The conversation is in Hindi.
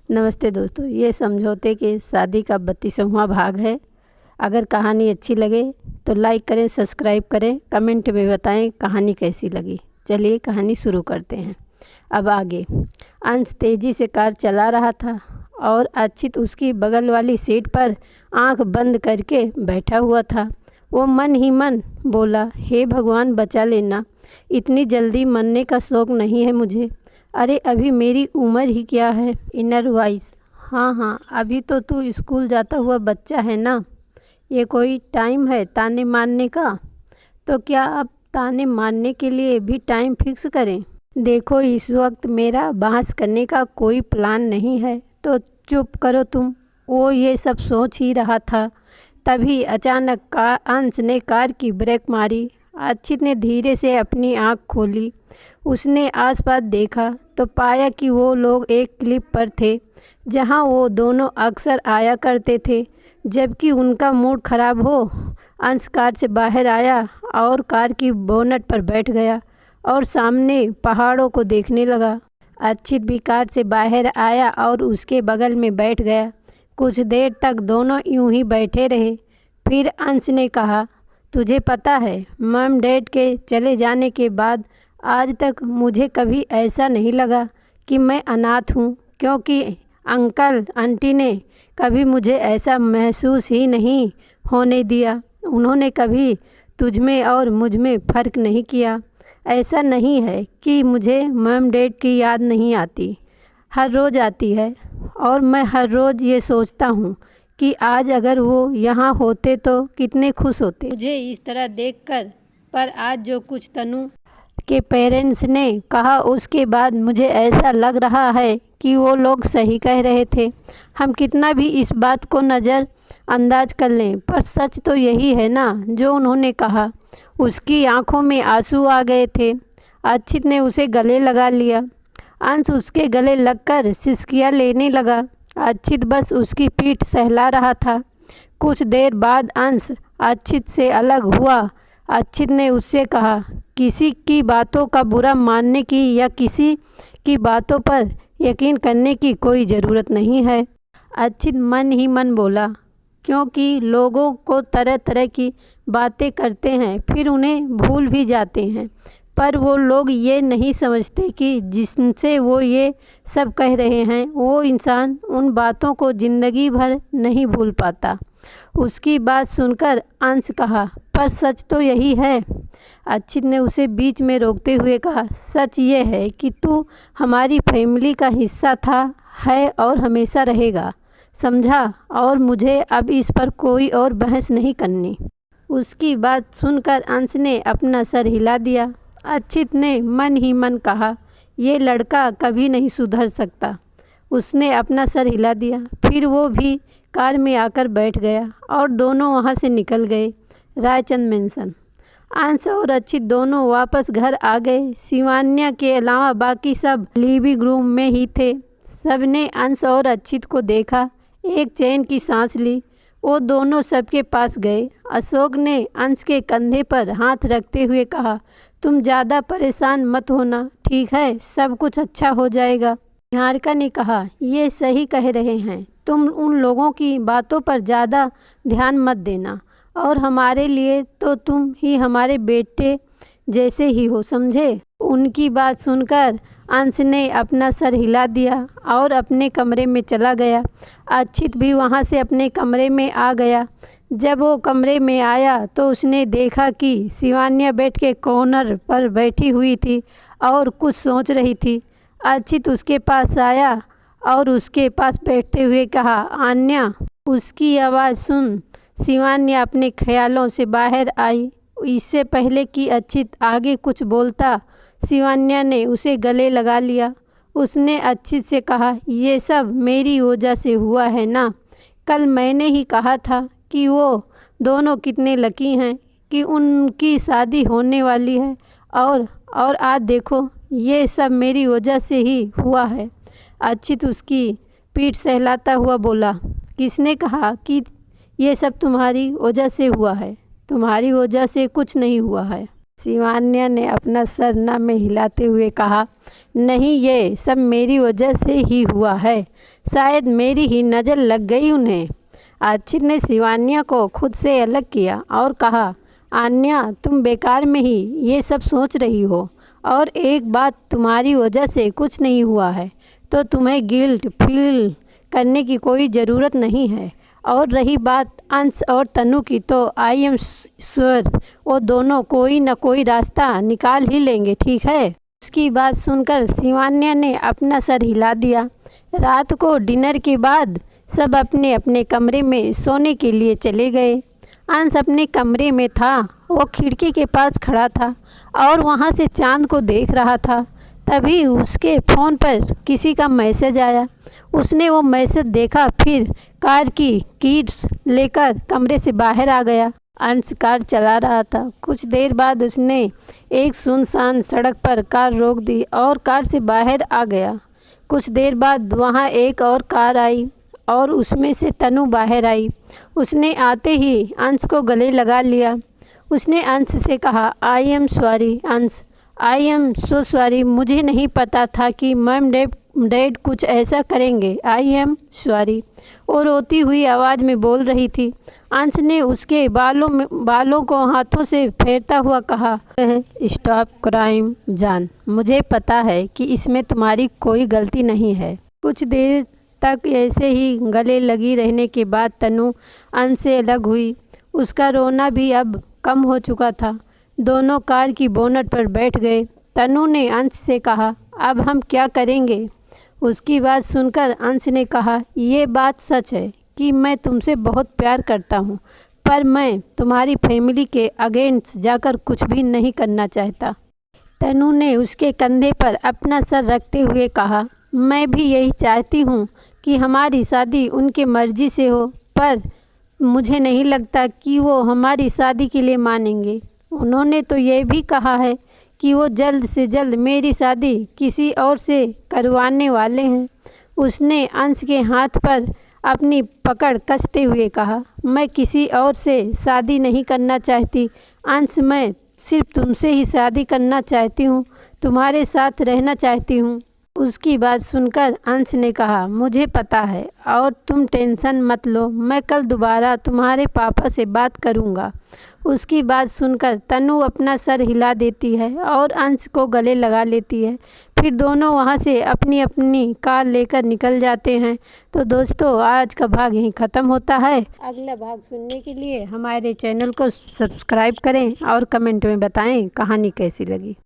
नमस्ते दोस्तों, ये समझौते के शादी का 32वां भाग है। अगर कहानी अच्छी लगे तो लाइक करें, सब्सक्राइब करें, कमेंट में बताएं कहानी कैसी लगी। चलिए कहानी शुरू करते हैं। अब आगे। अंश तेज़ी से कार चला रहा था और अच्युत उसकी बगल वाली सीट पर आंख बंद करके बैठा हुआ था। वो मन ही मन बोला, हे भगवान बचा लेना, इतनी जल्दी मरने का शौक़ नहीं है मुझे। अरे अभी मेरी उम्र ही क्या है। इनर वॉइस, हाँ, अभी तो तू स्कूल जाता हुआ बच्चा है ना। ये कोई टाइम है ताने मारने का? तो क्या अब ताने मारने के लिए भी टाइम फिक्स करें? देखो इस वक्त मेरा बहस करने का कोई प्लान नहीं है, तो चुप करो तुम। वो ये सब सोच ही रहा था, तभी अचानक अंश ने कार की ब्रेक मारी। अच्युत ने धीरे से अपनी आँख खोली। उसने आसपास देखा तो पाया कि वो लोग एक क्लिप पर थे जहां वो दोनों अक्सर आया करते थे जबकि उनका मूड ख़राब हो। अंश कार से बाहर आया और कार की बोनट पर बैठ गया और सामने पहाड़ों को देखने लगा। अच्युत भी कार से बाहर आया और उसके बगल में बैठ गया। कुछ देर तक दोनों यूं ही बैठे रहे। फिर अंश ने कहा, तुझे पता है मम डैड के चले जाने के बाद आज तक मुझे कभी ऐसा नहीं लगा कि मैं अनाथ हूँ, क्योंकि अंकल आंटी ने कभी मुझे ऐसा महसूस ही नहीं होने दिया। उन्होंने कभी तुझ में और मुझ में फ़र्क नहीं किया। ऐसा नहीं है कि मुझे मम डैड की याद नहीं आती, हर रोज़ आती है। और मैं हर रोज़ ये सोचता हूँ कि आज अगर वो यहाँ होते तो कितने खुश होते मुझे इस तरह देखकर। पर आज जो कुछ तनु के पेरेंट्स ने कहा उसके बाद मुझे ऐसा लग रहा है कि वो लोग सही कह रहे थे। हम कितना भी इस बात को नज़रअंदाज कर लें, पर सच तो यही है ना जो उन्होंने कहा। उसकी आंखों में आंसू आ गए थे। अच्युत ने उसे गले लगा लिया। अंश उसके गले लगकर सिसकियाँ लेने लगा। अच्युत बस उसकी पीठ सहला रहा था। कुछ देर बाद अंश अच्युत से अलग हुआ। अच्युत ने उससे कहा, किसी की बातों का बुरा मानने की या किसी की बातों पर यकीन करने की कोई ज़रूरत नहीं है। अच्युत मन ही मन बोला, क्योंकि लोगों को तरह तरह की बातें करते हैं फिर उन्हें भूल भी जाते हैं, पर वो लोग ये नहीं समझते कि जिनसे वो ये सब कह रहे हैं वो इंसान उन बातों को ज़िंदगी भर नहीं भूल पाता। उसकी बात सुनकर अंश कहा, पर सच तो यही है। अच्युत ने उसे बीच में रोकते हुए कहा, सच ये है कि तू हमारी फैमिली का हिस्सा था, है और हमेशा रहेगा, समझा? और मुझे अब इस पर कोई और बहस नहीं करनी। उसकी बात सुनकर अंश ने अपना सर हिला दिया। अच्युत ने मन ही मन कहा, ये लड़का कभी नहीं सुधर सकता। उसने अपना सर हिला दिया। फिर वो भी कार में आकर बैठ गया और दोनों वहाँ से निकल गए। रायचंद मेंशन। अंश और अच्युत दोनों वापस घर आ गए। शिवान्या के अलावा बाकी सब लिविंग रूम में ही थे। सबने अंश और अच्युत को देखा, एक चैन की सांस ली। वो दोनों सबके पास गए। अशोक ने अंश के कंधे पर हाथ रखते हुए कहा, तुम ज़्यादा परेशान मत होना, ठीक है? सब कुछ अच्छा हो जाएगा। निहारिका ने कहा, ये सही कह रहे हैं, तुम उन लोगों की बातों पर ज़्यादा ध्यान मत देना, और हमारे लिए तो तुम ही हमारे बेटे जैसे ही हो, समझे? उनकी बात सुनकर अंश ने अपना सर हिला दिया और अपने कमरे में चला गया। अच्युत भी वहाँ से अपने कमरे में आ गया। जब वो कमरे में आया तो उसने देखा कि शिवान्या बेड के कॉर्नर पर बैठी हुई थी और कुछ सोच रही थी। अच्युत उसके पास आया और उसके पास बैठते हुए कहा, आन्या। उसकी आवाज़ सुन शिवान्या अपने ख्यालों से बाहर आई। इससे पहले कि अच्युत आगे कुछ बोलता, शिवान्या ने उसे गले लगा लिया। उसने अच्युत से कहा, ये सब मेरी वजह से हुआ है ना। कल मैंने ही कहा था कि वो दोनों कितने लकी हैं कि उनकी शादी होने वाली है, और आज देखो ये सब मेरी वजह से ही हुआ है। अच्युत उसकी पीठ सहलाता हुआ बोला, किसने कहा कि ये सब तुम्हारी वजह से हुआ है? तुम्हारी वजह से कुछ नहीं हुआ है। शिवान्या ने अपना सर न में हिलाते हुए कहा, नहीं, ये सब मेरी वजह से ही हुआ है। शायद मेरी ही नज़र लग गई उन्हें। आचिर ने शिवान्या को खुद से अलग किया और कहा, आन्या, तुम बेकार में ही ये सब सोच रही हो, और एक बात, तुम्हारी वजह से कुछ नहीं हुआ है तो तुम्हें गिल्ट फील करने की कोई ज़रूरत नहीं है। और रही बात अंश और तनु की, तो आई एम श्योर वो दोनों कोई न कोई रास्ता निकाल ही लेंगे, ठीक है। उसकी बात सुनकर शिवान्या ने अपना सर हिला दिया। रात को डिनर के बाद सब अपने अपने कमरे में सोने के लिए चले गए। अंश अपने कमरे में था। वो खिड़की के पास खड़ा था और वहाँ से चांद को देख रहा था। तभी उसके फ़ोन पर किसी का मैसेज आया। उसने वो मैसेज देखा, फिर कार की कीज लेकर कमरे से बाहर आ गया। अंश कार चला रहा था। कुछ देर बाद उसने एक सुनसान सड़क पर कार रोक दी और कार से बाहर आ गया। कुछ देर बाद वहाँ एक और कार आई और उसमें से तनु बाहर आई। उसने आते ही अंश को गले लगा लिया। उसने अंश से कहा, आई एम सॉरी अंश, आई एम सो सॉरी, मुझे नहीं पता था कि मैम डैड कुछ ऐसा करेंगे, आई एम सॉरी। वो रोती हुई आवाज़ में बोल रही थी। अंश ने उसके बालों को हाथों से फेरता हुआ कहा, स्टॉप क्राइम जान, मुझे पता है कि इसमें तुम्हारी कोई गलती नहीं है। कुछ देर तक ऐसे ही गले लगी रहने के बाद तनु अंश से अलग हुई। उसका रोना भी अब कम हो चुका था। दोनों कार की बोनट पर बैठ गए। तनु ने अंश से कहा, अब हम क्या करेंगे? उसकी बात सुनकर अंश ने कहा, ये बात सच है कि मैं तुमसे बहुत प्यार करता हूँ, पर मैं तुम्हारी फैमिली के अगेंस्ट जाकर कुछ भी नहीं करना चाहता। तनु ने उसके कंधे पर अपना सर रखते हुए कहा, मैं भी यही चाहती हूँ कि हमारी शादी उनके मर्जी से हो, पर मुझे नहीं लगता कि वो हमारी शादी के लिए मानेंगे। उन्होंने तो ये भी कहा है कि वो जल्द से जल्द मेरी शादी किसी और से करवाने वाले हैं। उसने अंश के हाथ पर अपनी पकड़ कसते हुए कहा, मैं किसी और से शादी नहीं करना चाहती अंश, मैं सिर्फ तुमसे ही शादी करना चाहती हूँ, तुम्हारे साथ रहना चाहती हूँ। उसकी बात सुनकर अंश ने कहा, मुझे पता है और तुम टेंशन मत लो, मैं कल दोबारा तुम्हारे पापा से बात करूँगा। उसकी बात सुनकर तनु अपना सर हिला देती है और अंश को गले लगा लेती है। फिर दोनों वहाँ से अपनी अपनी कार लेकर निकल जाते हैं। तो दोस्तों, आज का भाग यहीं ख़त्म होता है। अगला भाग सुनने के लिए हमारे चैनल को सब्सक्राइब करें और कमेंट में बताएं कहानी कैसी लगी।